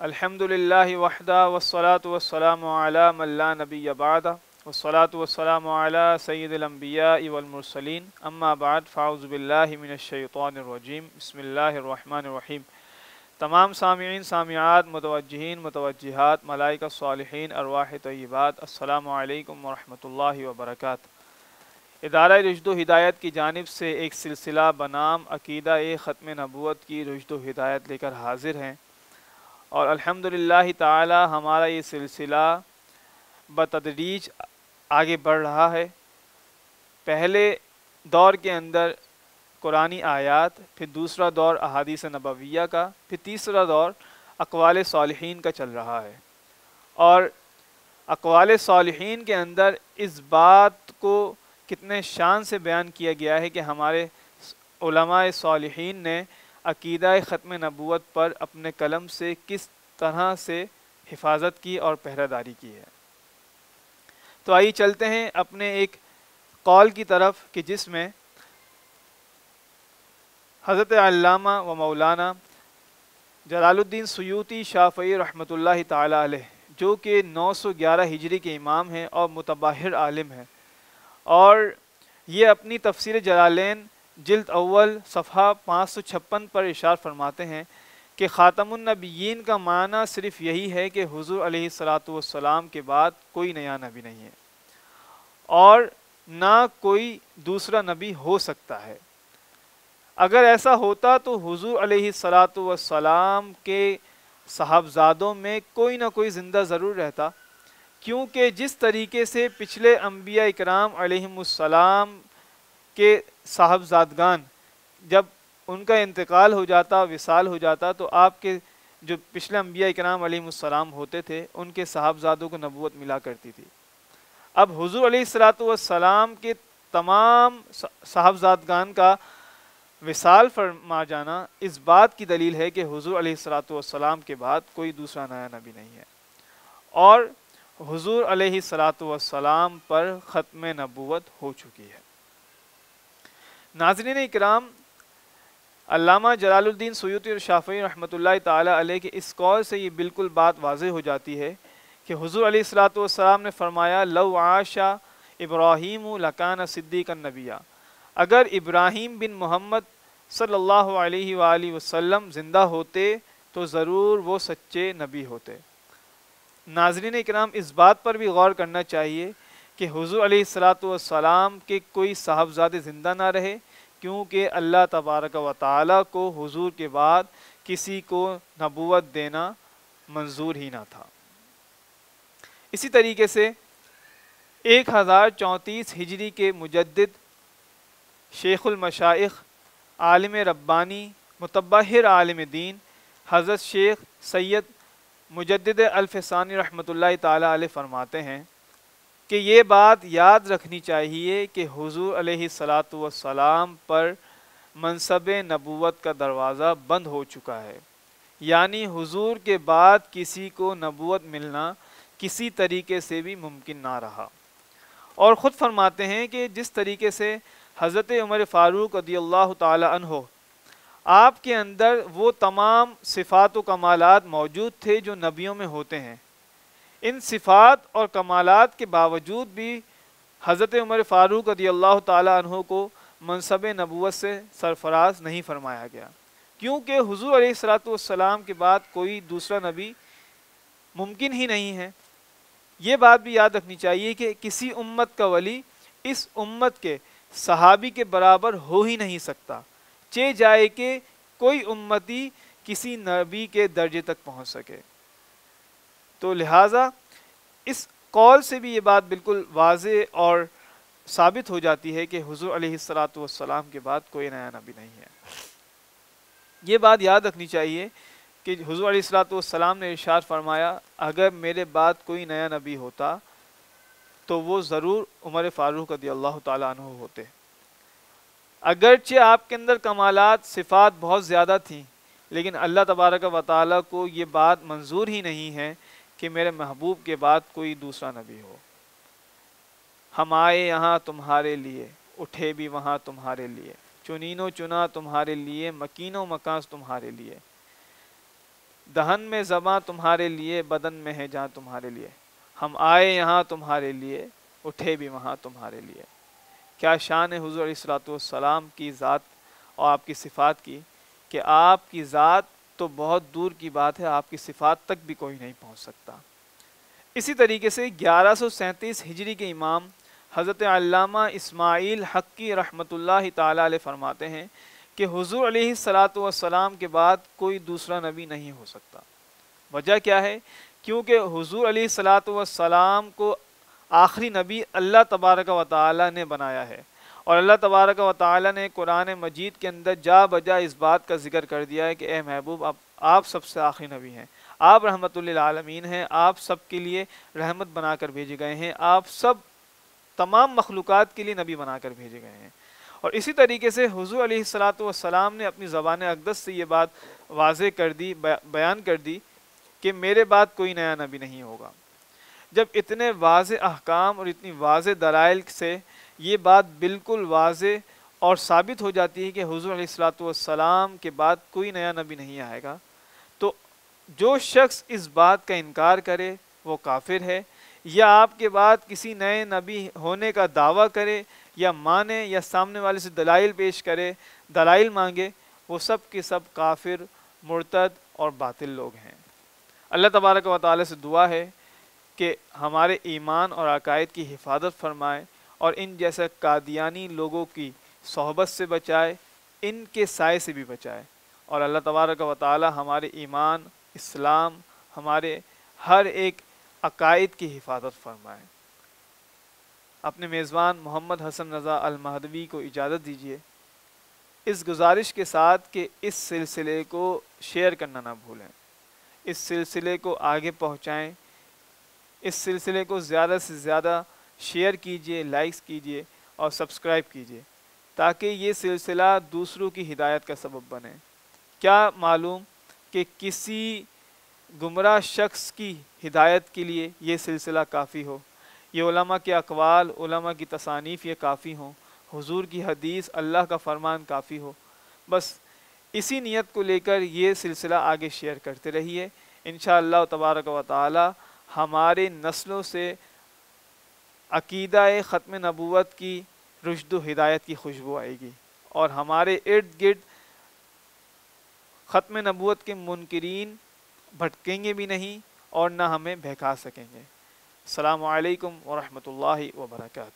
الحمدللہ وحدہ والصلاة والسلام علی من لا نبی بعدہ والصلاة والسلام علی سید الانبیاء والمرسلین اما بعد فاعوذ باللہ من الشیطان الرجیم بسم اللہ الرحمن الرحیم۔ تمام سامعین سامعات متوجہین متوجہات ملائکہ صالحین ارواح طیبات السلام علیکم ورحمۃ اللہ وبرکاتہ۔ ادارہ رشد و ہدایت کی جانب سے ایک سلسلہ بنام عقیدہ ختم نبوت کی رشد و ہدایت لے کر حاضر ہیں، اور الحمدللہ تعالی ہمارا یہ سلسلہ بتدریج آگے بڑھ رہا ہے۔ پہلے دور کے اندر قرآنی آیات، پھر دوسرا دور احادیث نبویہ کا، پھر تیسرا دور اقوال صالحین کا چل رہا ہے، اور اقوال صالحین کے اندر اس بات کو کتنے شان سے بیان کیا گیا ہے کہ ہمارے علماء صالحین نے عقیدہ ختم نبوت پر اپنے قلم سے کس طرح سے حفاظت کی اور پہرہ داری کی ہے۔ تو آئیے چلتے ہیں اپنے ایک قول کی طرف کہ جس میں حضرت علامہ و مولانا جلال الدین سیوطی شافعی رحمۃ اللہ تعالی علیہ، جو کہ 911 ہجری کے امام ہیں اور متبحر عالم ہیں، اور یہ اپنی تفسیر جلالین جلد اول صفحہ 556 پر ارشاد فرماتے ہیں کہ خاتم النبیین کا معنی صرف یہی ہے کہ حضور علیہ الصلاۃ والسلام کے بعد کوئی نیا نبی نہیں ہے اور نہ کوئی دوسرا نبی ہو سکتا ہے۔ اگر ایسا ہوتا تو حضور علیہ الصلاۃ والسلام کے صاحبزادوں میں کوئی نہ کوئی زندہ ضرور رہتا، کیونکہ جس طریقے سے پچھلے انبیاء اکرام علیہم السلام کے صاحبزادگان جب ان کا انتقال ہو جاتا، وصال ہو جاتا، تو آپ کے جو پچھلے انبیاء اکرام علیہم السلام ہوتے تھے ان کے صاحبزادوں کو نبوت ملا کرتی تھی۔ اب حضور علیہ الصلاۃ والسلام کے تمام صاحبزادگان کا وصال فرما جانا اس بات کی دلیل ہے کہ حضور علیہ الصلاۃ والسلام کے بعد کوئی دوسرا نیا نبی نہیں ہے، اور حضور علیہ الصلاۃ والسلام پر ختم نبوت ہو چکی ہے۔ ناظرین اکرام، علامہ جلال الدین سیوطی اور شافعی رحمۃ اللہ تعالی علیہ کے اس قول سے یہ بالکل بات واضح ہو جاتی ہے کہ حضور علیہ الصلاۃ والسلام نے فرمایا لو عاش ابراہیم لکان صدیقا نبیہ، اگر ابراہیم بن محمد صلی اللہ علیہ وآلہ وسلم زندہ ہوتے تو ضرور وہ سچے نبی ہوتے۔ ناظرین اکرام، اس بات پر بھی غور کرنا چاہیے کہ حضور علیہ الصلاۃ والسلام کے کوئی صاحبزادے زندہ نہ رہے، کیونکہ اللہ تبارک و تعالیٰ کو حضور کے بعد کسی کو نبوت دینا منظور ہی نہ تھا۔ اسی طریقے سے 1034 ہجری کے مجدد شیخ المشائخ عالم ربانی متبحر عالم دین حضرت شیخ سید مجدد الفسانی رحمۃ اللہ تعالی علیہ فرماتے ہیں کہ یہ بات یاد رکھنی چاہیے کہ حضور علیہ الصلاۃ والسلام پر منصب نبوت کا دروازہ بند ہو چکا ہے، یعنی حضور کے بعد کسی کو نبوت ملنا کسی طریقے سے بھی ممکن نہ رہا، اور خود فرماتے ہیں کہ جس طریقے سے حضرت عمر فاروق رضی اللہ تعالی عنہ آپ کے اندر وہ تمام صفات و کمالات موجود تھے جو نبیوں میں ہوتے ہیں، ان صفات اور کمالات کے باوجود بھی حضرت عمر فاروق رضی اللہ تعالی عنہ کو منصب نبوت سے سرفراز نہیں فرمایا گیا، کیونکہ حضور علیہ الصلاۃ والسلام کے بعد کوئی دوسرا نبی ممکن ہی نہیں ہے۔ یہ بات بھی یاد رکھنی چاہیے کہ کسی امت کا ولی اس امت کے صحابی کے برابر ہو ہی نہیں سکتا، چہ جائے کہ کوئی امتی کسی نبی کے درجے تک پہنچ سکے۔ تو لہٰذا اس قول سے بھی یہ بات بالکل واضح اور ثابت ہو جاتی ہے کہ حضور علیہ الصلاۃ والسلام کے بعد کوئی نیا نبی نہیں ہے۔ یہ بات یاد رکھنی چاہیے کہ حضور علیہ الصلاۃ والسلام نے ارشاد فرمایا اگر میرے بعد کوئی نیا نبی ہوتا تو وہ ضرور عمر فاروق رضی اللہ تعالیٰ عنہ ہوتے۔ اگرچہ آپ کے اندر کمالات صفات بہت زیادہ تھیں، لیکن اللہ تبارک و تعالیٰ کو یہ بات منظور ہی نہیں ہے کہ میرے محبوب کے بعد کوئی دوسرا نبی ہو۔ ہم آئے یہاں تمہارے لیے، اٹھے بھی وہاں تمہارے لیے، چنین و چنا تمہارے لیے، مکین و مکان تمہارے لیے۔ دہن میں زباں تمہارے لیے، بدن میں ہے جہاں تمہارے لیے، ہم آئے یہاں تمہارے لیے، اٹھے بھی وہاں تمہارے لیے۔ کیا شان ہے حضور علیہ الصلوۃ والسلام کی ذات اور آپ کی صفات کی، کہ آپ کی ذات تو بہت دور کی بات ہے، آپ کی صفات تک بھی کوئی نہیں پہنچ سکتا۔ اسی طریقے سے 1137 ہجری کے امام حضرت علامہ اسماعیل حقی رحمۃ اللہ تعالی علیہ فرماتے ہیں کہ حضور علیہ الصلوۃ والسلام کے بعد کوئی دوسرا نبی نہیں ہو سکتا۔ وجہ کیا ہے؟ کیونکہ حضور علیہ الصلوۃ والسلام کو آخری نبی اللہ تبارک و تعالی نے بنایا ہے، اور اللہ تبارک و تعالی نے قرآن مجید کے اندر جا بجا اس بات کا ذکر کر دیا ہے کہ اے محبوب آپ سب سے آخری نبی ہیں، آپ رحمت للعالمین ہیں، آپ سب کے لیے رحمت بنا کر بھیجے گئے ہیں، آپ سب تمام مخلوقات کے لیے نبی بنا کر بھیجے گئے ہیں۔ اور اسی طریقے سے حضور علیہ الصلوۃ والسلام نے اپنی زبان اقدس سے یہ بات واضح کر دی، بیان کر دی کہ میرے بعد کوئی نیا نبی نہیں ہوگا۔ جب اتنے واضح احکام اور اتنی واضح دلائل سے یہ بات بالکل واضح اور ثابت ہو جاتی ہے کہ حضور علیہ الصلوۃ والسلام کے بعد کوئی نیا نبی نہیں آئے گا، تو جو شخص اس بات کا انکار کرے وہ کافر ہے، یا آپ کے بعد کسی نئے نبی ہونے کا دعویٰ کرے یا مانے یا سامنے والے سے دلائل پیش کرے، دلائل مانگے، وہ سب کے سب کافر، مرتد اور باطل لوگ ہیں۔ اللہ تبارک و تعالی سے دعا ہے کہ ہمارے ایمان اور عقائد کی حفاظت فرمائے، اور ان جیسے قادیانی لوگوں کی صحبت سے بچائے، ان کے سائے سے بھی بچائے، اور اللہ تبارک و تعالی ہمارے ایمان، اسلام، ہمارے ہر ایک عقائد کی حفاظت فرمائے۔ اپنے میزبان محمد حسن رضا المہدوی کو اجازت دیجیے، اس گزارش کے ساتھ کہ اس سلسلے کو شیئر کرنا نہ بھولیں، اس سلسلے کو آگے پہنچائیں، اس سلسلے کو زیادہ سے زیادہ شیئر کیجیے، لائکس کیجیے اور سبسکرائب کیجیے، تاکہ یہ سلسلہ دوسروں کی ہدایت کا سبب بنے۔ کیا معلوم کہ کسی گمراہ شخص کی ہدایت کے لیے یہ سلسلہ کافی ہو، یہ علماء کے اقوال، علماء کی تصانیف یہ کافی ہوں، حضور کی حدیث، اللہ کا فرمان کافی ہو۔ بس اسی نیت کو لے کر یہ سلسلہ آگے شیئر کرتے رہیے، انشاءاللہ تبارک و تعالی ہمارے نسلوں سے عقیدہ ختم نبوت کی رشد و ہدایت کی خوشبو آئے گی، اور ہمارے ارد گرد ختم نبوت کے منکرین بھٹکیں گے بھی نہیں اور نہ ہمیں بہکا سکیں گے۔ السلام علیکم ورحمۃ اللہ وبرکاتہ۔